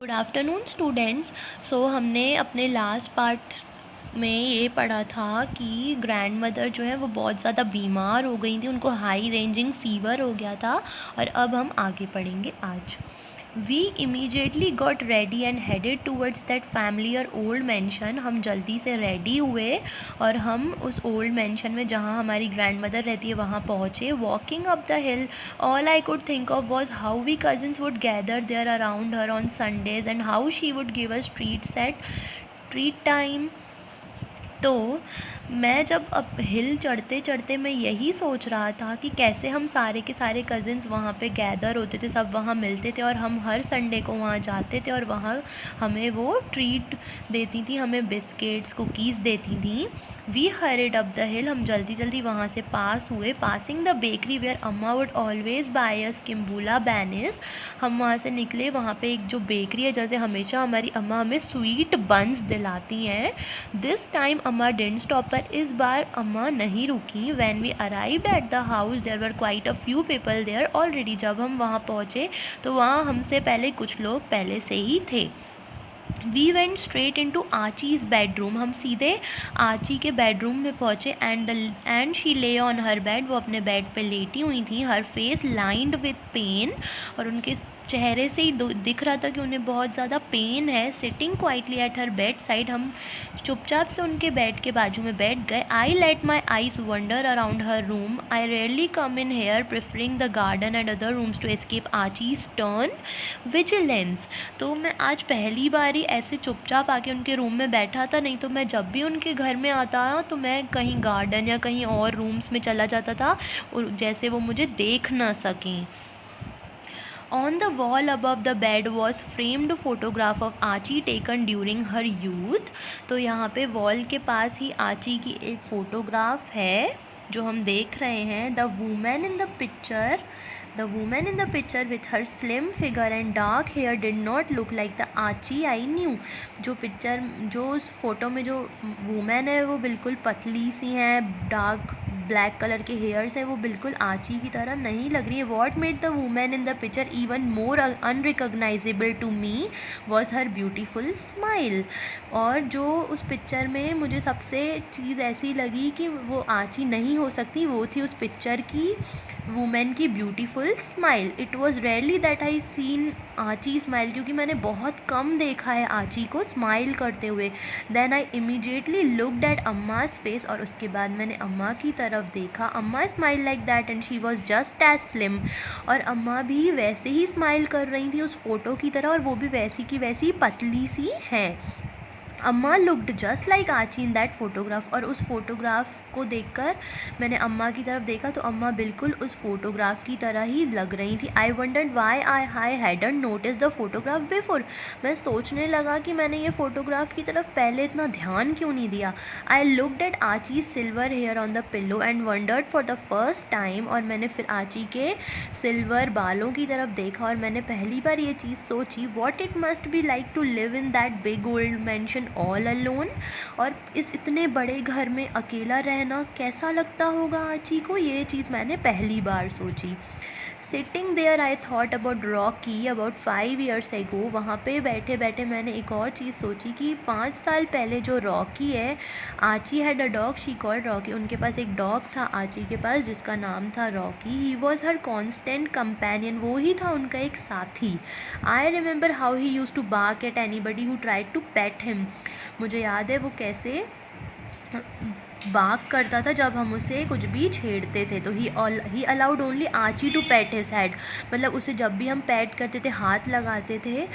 Good afternoon students. सो हमने अपने last part में ये पढ़ा था कि ग्रैंड मदर जो है वो बहुत ज़्यादा बीमार हो गई थी, उनको हाई रेंजिंग फ़ीवर हो गया था। और अब हम आगे पढ़ेंगे आज। We immediately got ready and headed towards that familiar old mansion. हम जल्दी से रेडी हुए और हम उस ओल्ड मैंशन में जहाँ हमारी ग्रैंड मदर रहती है वहाँ पहुँचे। Walking up the hill, all I could think of was how we cousins would gather there around her on Sundays and how she would give us treats at treat time. तो मैं जब अब हिल चढ़ते चढ़ते मैं यही सोच रहा था कि कैसे हम सारे के सारे कज़िन्स वहाँ पे गैदर होते थे, सब वहाँ मिलते थे और हम हर संडे को वहाँ जाते थे और वहाँ हमें वो ट्रीट देती थी, हमें बिस्किट्स कुकीज़ देती थी। We hurried up the hill, हम जल्दी जल्दी वहाँ से पास हुए। Passing the bakery where Amma would always buy us kimbula banis. हम वहाँ से निकले, वहाँ पे एक जो बेकरी है जैसे हमेशा हमारी अम्मा हमें स्वीट बन्स दिलाती हैं। This time Amma didn't stop, पर इस बार अम्मा नहीं रुकी। When we arrived at the house there were quite a few people there already. जब हम वहाँ पहुँचे तो वहाँ हमसे पहले कुछ लोग पहले से ही थे। We went straight into Aachi's bedroom, हम सीधे आची के बेडरूम में पहुँचे। And she lay on her bed, वो अपने बेड पे लेटी हुई थी। Her face lined with pain, और उनके चेहरे से ही दिख रहा था कि उन्हें बहुत ज़्यादा पेन है। Sitting quietly at her bed side, हम चुपचाप से उनके बेड के बाजू में बैठ गए। I let my eyes wander around her room, I rarely come in here preferring the garden and other rooms to escape Aachi's stern vigilance. तो मैं आज पहली बार ही ऐसे चुपचाप आके उनके रूम में बैठा था, नहीं तो मैं जब भी उनके घर में आता तो मैं कहीं गार्डन या कहीं और रूम्स में चला जाता था, जैसे वो मुझे देख ना सकें। On the wall above the bed was framed photograph of Aachi taken during her youth। तो यहाँ पे वॉल के पास ही आची की एक फ़ोटोग्राफ है जो हम देख रहे हैं। The woman in the picture with her slim figure and dark hair did not look like the Aachi I knew। जो उस फोटो में जो वूमेन है वो बिल्कुल पतली सी हैं, डार्क ब्लैक कलर के हेयर्स हैं, वो बिल्कुल आची की तरह नहीं लग रही है। What made the woman in the picture even more unrecognisable to me was her beautiful smile. और जो उस पिक्चर में मुझे सबसे चीज़ ऐसी लगी कि वो आची नहीं हो सकती, वो थी उस पिक्चर की वूमेन की beautiful smile. It was rarely that I seen Aachi smile, क्योंकि मैंने बहुत कम देखा है आची को स्माइल करते हुए। Then I immediately looked at Amma's face, और उसके बाद मैंने अम्मा की तरफ देखा। Amma smile like that and she was just as slim, और अम्मा भी वैसे ही स्माइल कर रही थी उस फोटो की तरह, और वो भी वैसी की वैसी पतली सी हैं। Amma looked just like Aachi in that photograph, और उस फोटोग्राफ को देखकर मैंने अम्मा की तरफ देखा तो अम्मा बिल्कुल उस फोटोग्राफ की तरह ही लग रही थी। आई wandered Y I hadn't notice the photograph before. मैं सोचने लगा कि मैंने ये फ़ोटोग्राफ की तरफ पहले इतना ध्यान क्यों नहीं दिया। I looked at Aachi silver hair on the pillow and wondered for the first time, और मैंने फिर आची के सिल्वर बालों की तरफ देखा और मैंने पहली बार ये चीज़ सोची, what it must be like to live in that big old mansion all alone. और इस इतने बड़े घर में अकेला रहना कैसा लगता होगा आची को, ये चीज़ मैंने पहली बार सोची। Sitting there I thought about Rocky about 5 years ago। वहाँ पे बैठे बैठे मैंने एक और चीज़ सोची कि 5 साल पहले जो रॉकी है, Aachi had a dog she called Rocky. उनके पास एक डॉग था आची के पास जिसका नाम था Rocky. He was her constant companion, वो ही था उनका एक साथी। I remember how he used to bark at anybody who tried to pet him. मुझे याद है वो कैसे बाक करता था जब हम उसे कुछ भी छेड़ते थे। तो he allowed only Aachi to pat his head, मतलब उसे जब भी हम पैट करते थे, हाथ लगाते थे,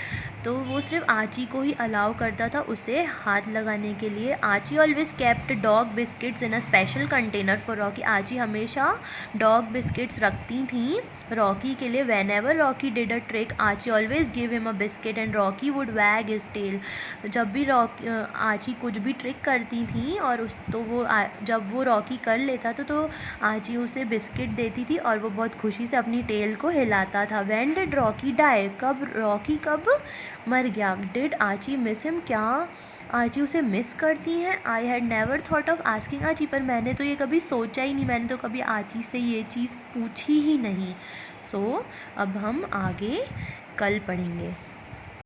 तो वो सिर्फ आची को ही अलाउ करता था उसे हाथ लगाने के लिए। Aachi always kept dog biscuits in a special container for Rocky. Aachi हमेशा डॉग बिस्किट्स रखती थी रॉकी के लिए। Whenever Rocky did a trick Aachi always give him a biscuit and Rocky would wag his tail. जब भी आची कुछ भी ट्रिक करती थी और जब वो रॉकी कर लेता तो आची उसे बिस्किट देती थी और वो बहुत खुशी से अपनी टेल को हिलाता था। व्हेन डिड रॉकी डाई, कब रॉकी मर गया। डिड आची मिस हिम, क्या आची उसे मिस करती हैं। I had never thought of asking Aachi, पर मैंने तो ये कभी सोचा ही नहीं, मैंने तो कभी आची से ये चीज़ पूछी ही नहीं। सो अब हम आगे कल पढ़ेंगे।